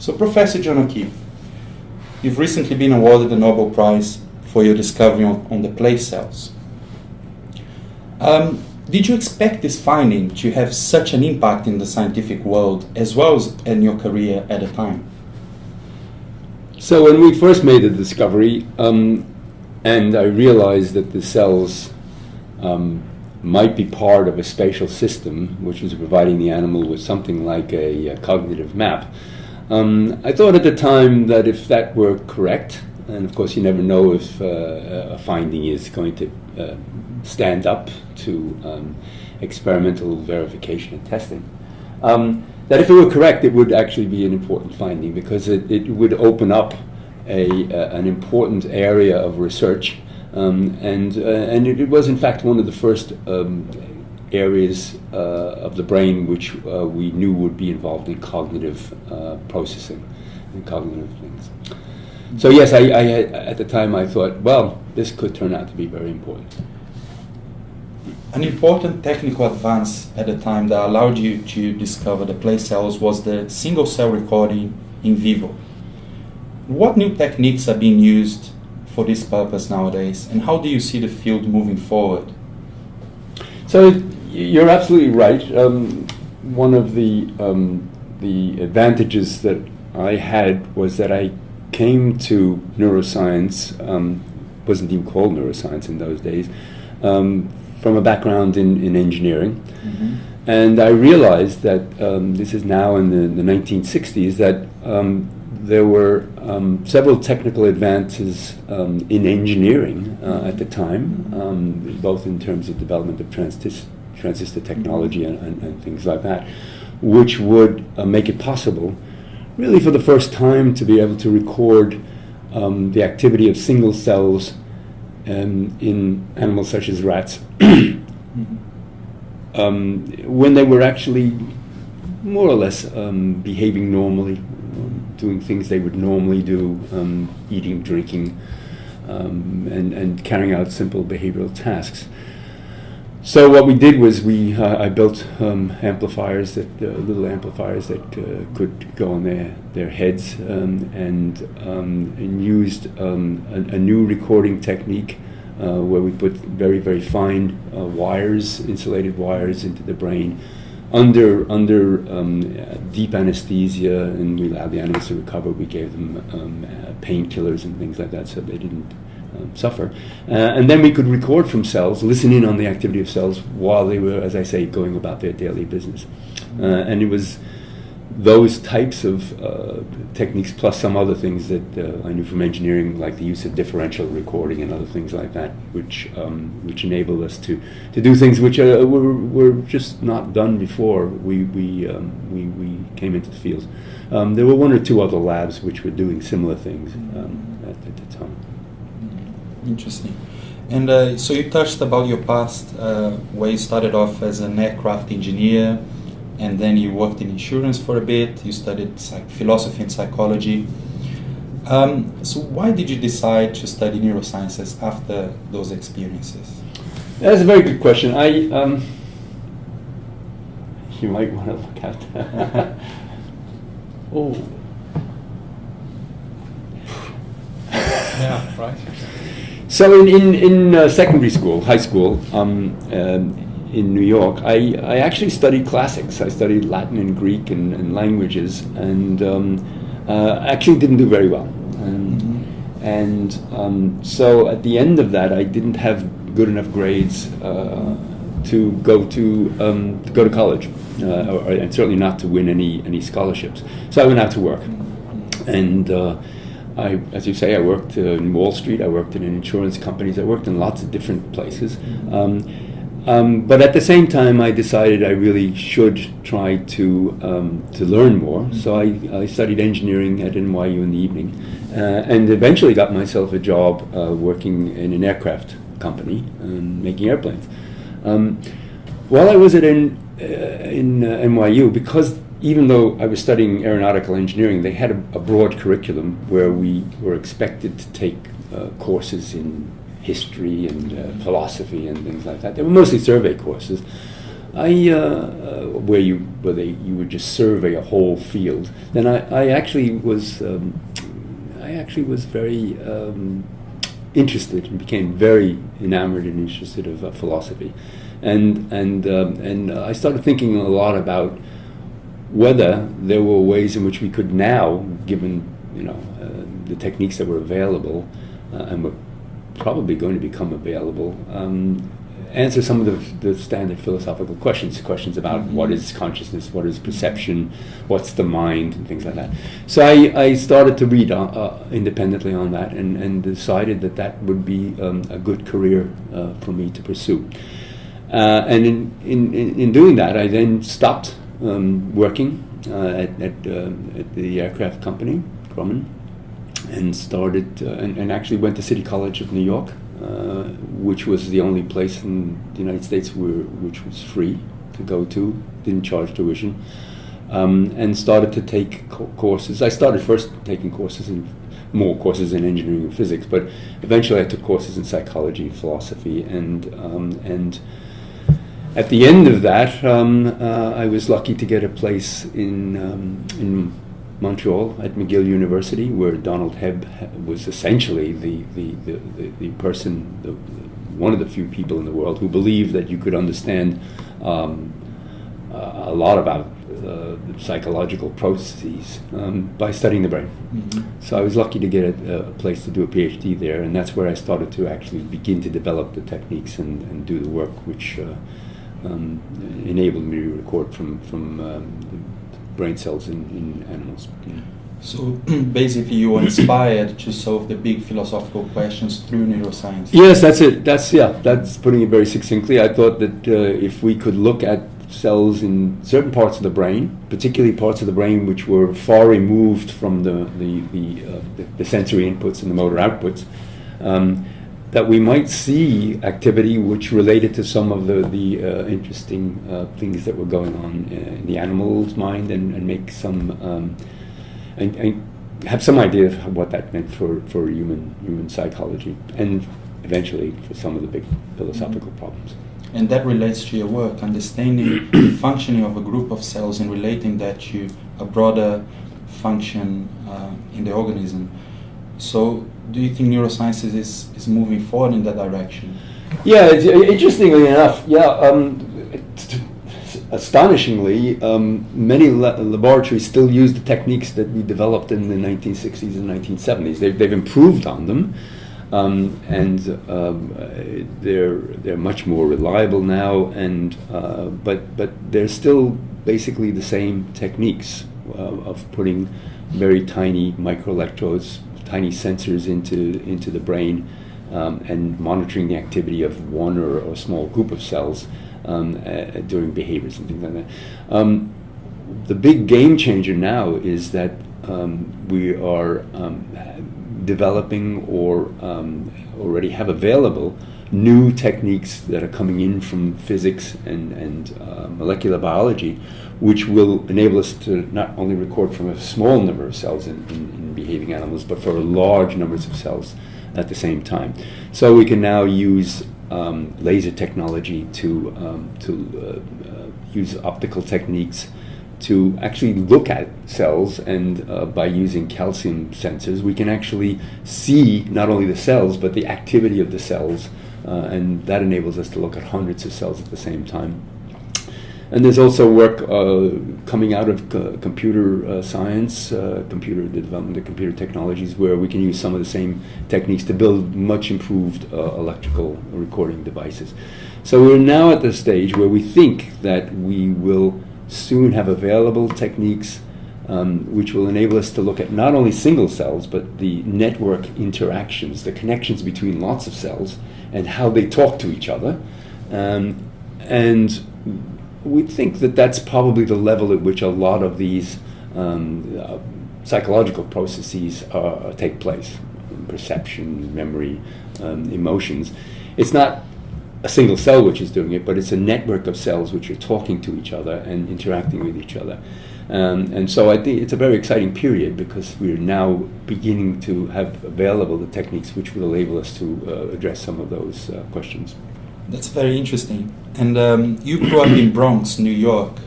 So, Professor John O'Keefe, you've recently been awarded the Nobel Prize for your discovery on the place cells. Did you expect this finding to have such an impact in the scientific world as well as in your career at the time? So when we first made the discovery, and I realized that the cells might be part of a spatial system which was providing the animal with something like a cognitive map, I thought at the time that if that were correct, and of course you never know if a finding is going to stand up to experimental verification and testing, that if it were correct, it would actually be an important finding because it would open up an important area of research, and it was in fact one of the first areas of the brain which we knew would be involved in cognitive processing and cognitive things. So yes, I at the time I thought, well, this could turn out to be very important. An important technical advance at the time that allowed you to discover the place cells was the single cell recording in vivo. What new techniques are being used for this purpose nowadays, and how do you see the field moving forward? So you're absolutely right. One of the advantages that I had was that I came to neuroscience, wasn't even called neuroscience in those days, from a background in engineering. Mm-hmm. And I realized that this is now in the 1960s, that there were several technical advances in engineering at the time, both in terms of development of transistor technology and things like that, which would make it possible, really for the first time, to be able to record the activity of single cells in animals such as rats, when they were actually more or less behaving normally, doing things they would normally do, eating, drinking, and carrying out simple behavioral tasks. So what we did was I built amplifiers, little amplifiers that could go on their heads, and used a new recording technique where we put very, very fine wires, insulated wires, into the brain under deep anesthesia, and we allowed the animals to recover. We gave them painkillers and things like that so they didn't suffer. And then we could record from cells, listen in on the activity of cells while they were, as I say, going about their daily business. And it was those types of techniques plus some other things that I knew from engineering, like the use of differential recording and other things like that, which enabled us to do things which were just not done before we came into the field. There were one or two other labs which were doing similar things at the time. Interesting. And so you touched about your past, where you started off as an aircraft engineer, and then you worked in insurance for a bit. You studied philosophy and psychology. So why did you decide to study neurosciences after those experiences? That's a very good question. You might want to look at that. Oh. Yeah, right. So in secondary school, high school, in New York, I actually studied classics. I studied Latin and Greek and languages, and actually didn't do very well. So at the end of that, I didn't have good enough grades to go to college, and certainly not to win any scholarships. So I went out to work, and as you say, I worked in Wall Street. I worked in insurance companies. I worked in lots of different places. But at the same time, I decided I really should try to learn more. So I studied engineering at NYU in the evening, and eventually got myself a job working in an aircraft company, making airplanes. While I was in NYU, because even though I was studying aeronautical engineering, they had a broad curriculum where we were expected to take courses in history and philosophy and things like that. They were mostly survey courses. where you would just survey a whole field. Then I actually was very interested and became very enamored and interested of philosophy, and I started thinking a lot about whether there were ways in which we could now, given the techniques that were available and were probably going to become available, answer some of the standard philosophical questions about what is consciousness, what is perception, what's the mind, and things like that. So I started to read independently on that, and decided that would be a good career for me to pursue. And in doing that, I then stopped working at the aircraft company, Grumman, and started and actually went to City College of New York, which was the only place in the United States which was free to go to, didn't charge tuition, and started to take courses. I started first taking more courses in engineering and physics, but eventually I took courses in psychology, philosophy, and at the end of that, I was lucky to get a place in Montreal at McGill University, where Donald Hebb was essentially the person, one of the few people in the world who believed that you could understand a lot about psychological processes by studying the brain. Mm-hmm. So I was lucky to get a place to do a PhD there, and that's where I started to actually begin to develop the techniques and do the work which enabled me to record from brain cells in animals. Yeah. So basically you were inspired to solve the big philosophical questions through neuroscience. Yes, that's it. That's putting it very succinctly. I thought that if we could look at cells in certain parts of the brain, particularly parts of the brain which were far removed from the sensory inputs and the motor outputs, that we might see activity which related to some of the interesting things that were going on in the animal's mind, and make some and have some idea of what that meant for human psychology, and eventually for some of the big philosophical problems. And that relates to your work, understanding the functioning of a group of cells and relating that to a broader function in the organism. So do you think neuroscience is moving forward in that direction? Yeah, interestingly enough, astonishingly, many laboratories still use the techniques that we developed in the 1960s and 1970s. They've improved on them, and they're much more reliable now. And but they're still basically the same techniques of putting very tiny microelectrodes, tiny sensors into the brain, and monitoring the activity of one or a small group of cells during behaviors and things like that. The big game changer now is that we are developing or already have available new techniques that are coming in from physics and molecular biology, which will enable us to not only record from a small number of cells in behaving animals, but for large numbers of cells at the same time. So we can now use laser technology to use optical techniques to actually look at cells, and by using calcium sensors, we can actually see not only the cells, but the activity of the cells, and that enables us to look at hundreds of cells at the same time. And there's also work coming out of computer science, the development of computer technologies, where we can use some of the same techniques to build much improved electrical recording devices. So we're now at the stage where we think that we will soon have available techniques which will enable us to look at not only single cells, but the network interactions, the connections between lots of cells, and how they talk to each other. And we think that that's probably the level at which a lot of these psychological processes take place. Perception, memory, emotions. It's not a single cell which is doing it, but it's a network of cells which are talking to each other and interacting with each other. And so I think it's a very exciting period, because we're now beginning to have available the techniques which will enable us to address some of those questions. That's very interesting. And you grew up in Bronx, New York.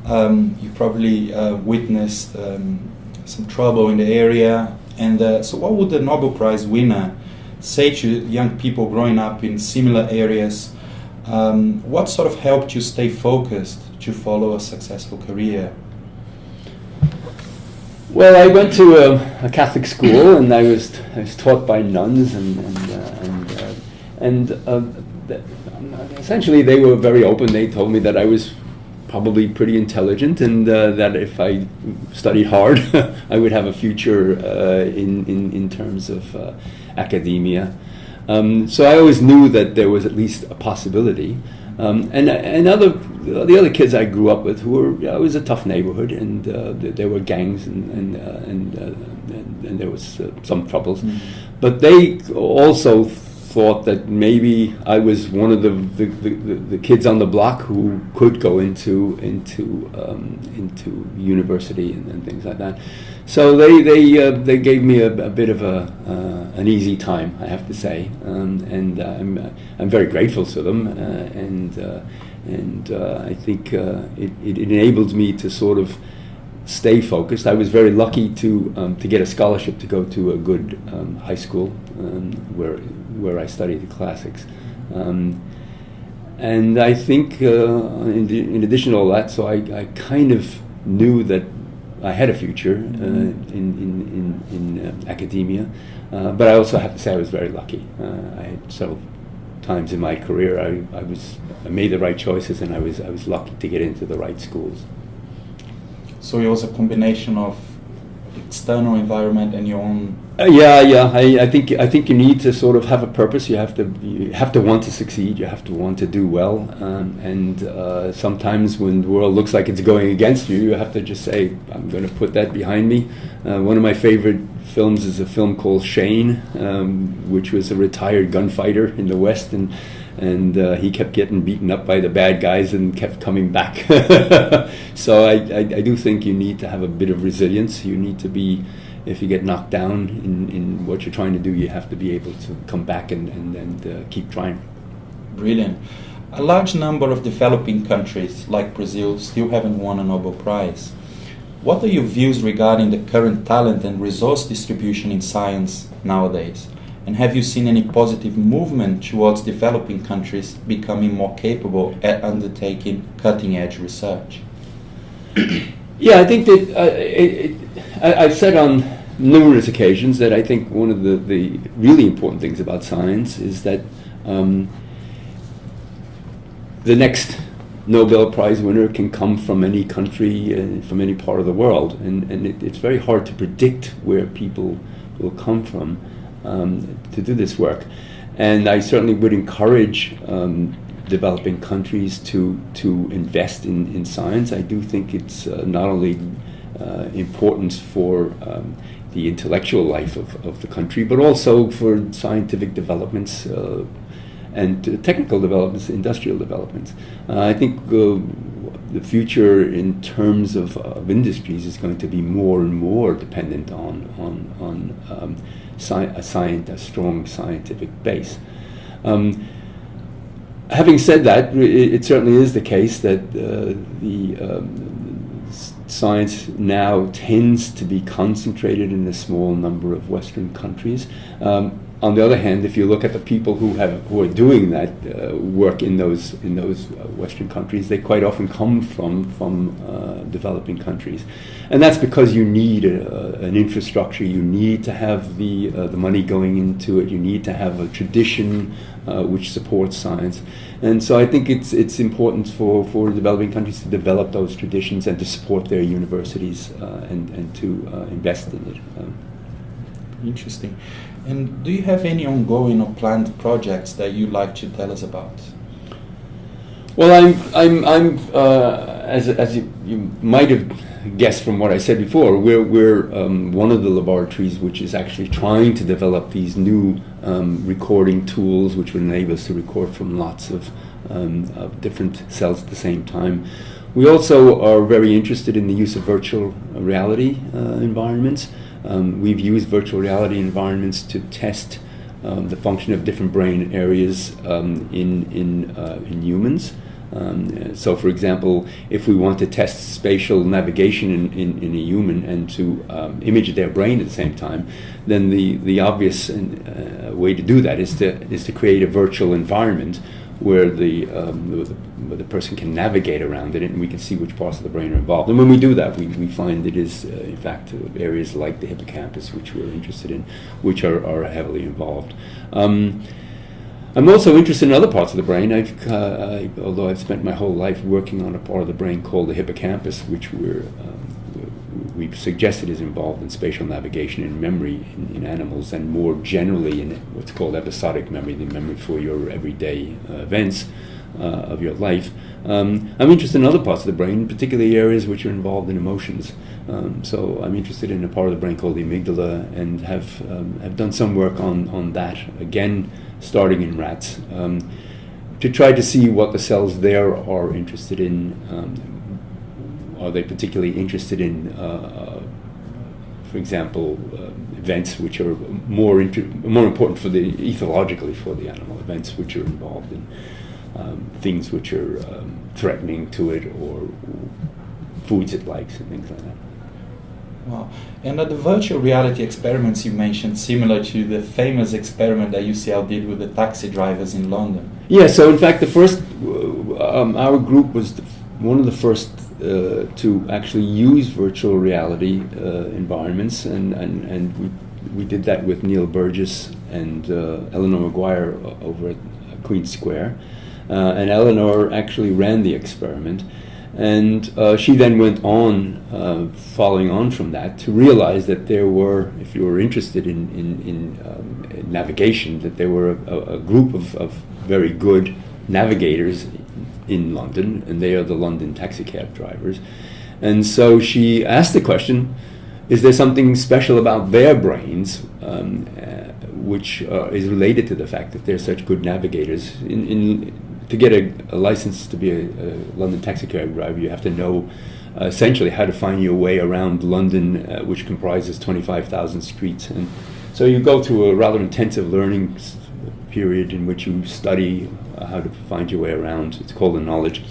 You probably witnessed some trouble in the area. And so what would the Nobel Prize winner say to young people growing up in similar areas? What sort of helped you stay focused to follow a successful career? Well, I went to a Catholic school, and I was taught by nuns, and essentially they were very open. They told me that I was probably pretty intelligent, and that if I studied hard, I would have a future in terms of academia. So I always knew that there was at least a possibility. And the other kids I grew up with, it was a tough neighborhood, and there were gangs, and there was some troubles. Mm. But they also thought that maybe I was one of the kids on the block who could go into university and things like that. So they gave me a bit of an easy time, I have to say, and I'm very grateful to them, and I think it enabled me to sort of stay focused. I was very lucky to get a scholarship to go to a good high school where I studied the classics, and I think in addition to all that, so I kind of knew that I had a future in academia, but I also have to say I was very lucky. I had several times in my career I made the right choices, and I was lucky to get into the right schools. So it was a combination of external environment and your own. I think you need to sort of have a purpose. You have to want to succeed. You have to want to do well. And sometimes when the world looks like it's going against you, you have to just say, I'm going to put that behind me. One of my favorite films is a film called Shane, which was a retired gunfighter in the West, and he kept getting beaten up by the bad guys and kept coming back. So I do think you need to have a bit of resilience. You need to be, if you get knocked down in what you're trying to do, you have to be able to come back and keep trying. Brilliant. A large number of developing countries, like Brazil, still haven't won a Nobel Prize. What are your views regarding the current talent and resource distribution in science nowadays? And have you seen any positive movement towards developing countries becoming more capable at undertaking cutting-edge research? Yeah, I think that I've said on numerous occasions that I think one of the really important things about science is that the next Nobel Prize winner can come from any country, from any part of the world, and it's very hard to predict where people will come from to do this work. And I certainly would encourage developing countries to invest in science. I do think it's not only important for the intellectual life of the country, but also for scientific developments and technical developments, industrial developments. I think the future in terms of industries is going to be more and more dependent on a strong scientific base. Having said that, it certainly is the case that science now tends to be concentrated in a small number of Western countries. On the other hand, if you look at the people who are doing that work in those Western countries, they quite often come from developing countries, and that's because you need an infrastructure. You need to have the money going into it. You need to have a tradition which supports science, and so I think it's important for developing countries to develop those traditions and to support their universities and to invest in it. Interesting. And do you have any ongoing or planned projects that you'd like to tell us about? Well, I'm as you might have guessed from what I said before, we're one of the laboratories which is actually trying to develop these new recording tools which would enable us to record from lots of different cells at the same time. We also are very interested in the use of virtual reality environments. We've used virtual reality environments to test the function of different brain areas in humans. So, for example, if we want to test spatial navigation in a human and to image their brain at the same time, then the obvious way to do that is to create a virtual environment where the person can navigate around it, and we can see which parts of the brain are involved. And when we do that, we find it is, in fact, areas like the hippocampus, which we're interested in, which are heavily involved. I'm also interested in other parts of the brain. Although I've spent my whole life working on a part of the brain called the hippocampus, which we've suggested is involved in spatial navigation and memory in animals, and more generally in what's called episodic memory, the memory for your everyday events of your life. I'm interested in other parts of the brain, particularly areas which are involved in emotions. So I'm interested in a part of the brain called the amygdala, and have done some work on that, again starting in rats, to try to see what the cells there are interested in. Are they particularly interested in, for example, events which are more important for ethologically for the animal, events which are involved in things which are threatening to it, or foods it likes and things like that. Wow. And the virtual reality experiments you mentioned, similar to the famous experiment that UCL did with the taxi drivers in London. Yeah, so in fact the first, our group was one of the first to actually use virtual reality environments, and we did that with Neil Burgess and Eleanor Maguire over at Queen Square, and Eleanor actually ran the experiment, and she then went on, following on from that, to realize that there were, if you were interested in navigation, that there were a group of very good navigators in London, and they are the London taxicab drivers. And so she asked the question, is there something special about their brains which is related to the fact that they're such good navigators? To get a license to be a London taxicab driver, you have to know essentially how to find your way around London, which comprises 25,000 streets. And so you go through a rather intensive learning period in which you study how to find your way around. It's called the knowledge.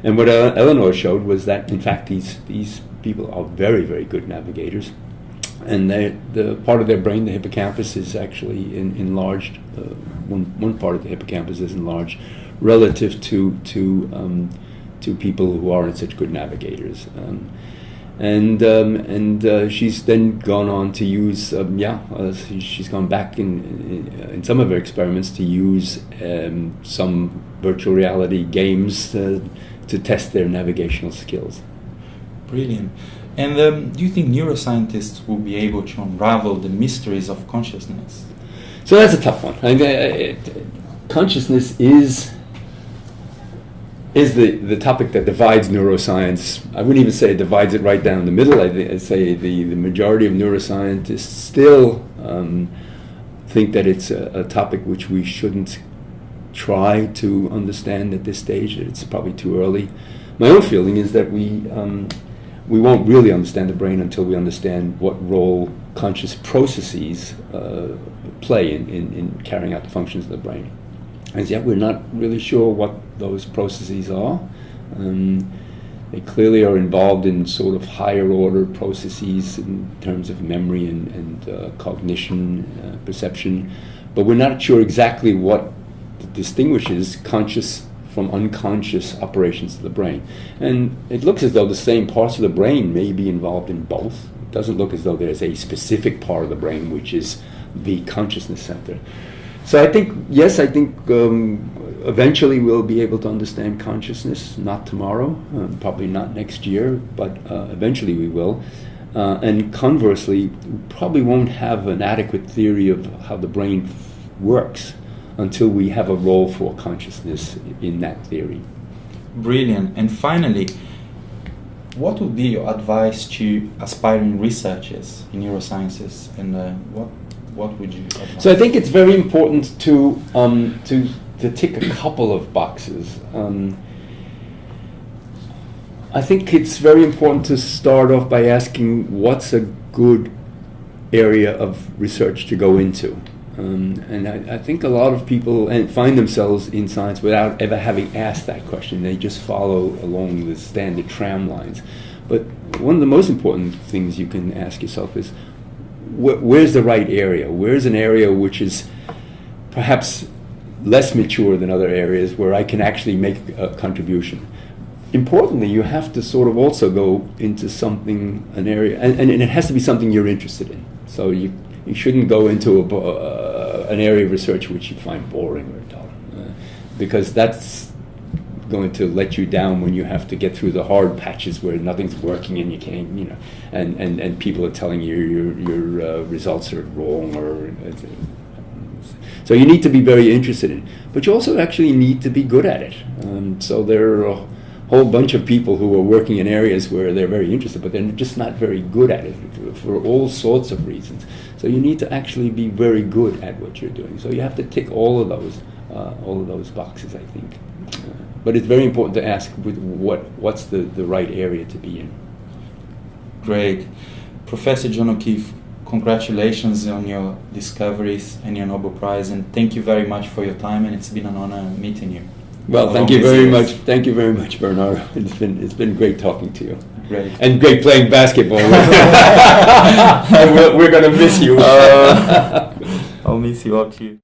And what Eleanor showed was that, in fact, these people are very, very good navigators. And the part of their brain, the hippocampus, is actually enlarged. One part of the hippocampus is enlarged relative to people who aren't such good navigators. And she's then gone on to use, she's gone back in some of her experiments to use some virtual reality games to test their navigational skills. Brilliant. And do you think neuroscientists will be able to unravel the mysteries of consciousness? So that's a tough one. Consciousness is the topic that divides neuroscience. I wouldn't even say it divides it right down the middle. I'd say the majority of neuroscientists still think that it's a topic which we shouldn't try to understand at this stage. It's probably too early. My own feeling is that we won't really understand the brain until we understand what role conscious processes play in carrying out the functions of the brain. As yet, we're not really sure what those processes are. They clearly are involved in sort of higher order processes in terms of memory and cognition, perception, but we're not sure exactly what distinguishes conscious from unconscious operations of the brain. And it looks as though the same parts of the brain may be involved in both. It doesn't look as though there's a specific part of the brain which is the consciousness center. So I think eventually we'll be able to understand consciousness, not tomorrow, probably not next year, but eventually we will. And conversely, we probably won't have an adequate theory of how the brain works until we have a role for consciousness in that theory. Brilliant. And finally, what would be your advice to aspiring researchers in neurosciences, and what would you advise? So I think it's very important to tick a couple of boxes. I think it's very important to start off by asking what's a good area of research to go into. And I think a lot of people find themselves in science without ever having asked that question. They just follow along the standard tram lines. But one of the most important things you can ask yourself is, where's the right area? Where's an area which is perhaps less mature than other areas where I can actually make a contribution? Importantly, you have to sort of also go into something, an area, and it has to be something you're interested in. So you shouldn't go into an area of research which you find boring or dull, because that's going to let you down when you have to get through the hard patches where nothing's working and you can't, and people are telling you your results are wrong, or so you need to be very interested in it. But you also actually need to be good at it. So there are a whole bunch of people who are working in areas where they're very interested, but they're just not very good at it for all sorts of reasons. So you need to actually be very good at what you're doing. So you have to tick all of those boxes, I think. But it's very important to ask what's the right area to be in. Great. Professor John O'Keefe, congratulations on your discoveries and your Nobel Prize, and thank you very much for your time, and it's been an honor meeting you. Well, thank you very much. Thank you very much, Bernardo. It's been great talking to you. Great. And great playing basketball. We're going to miss you. I'll miss you all too.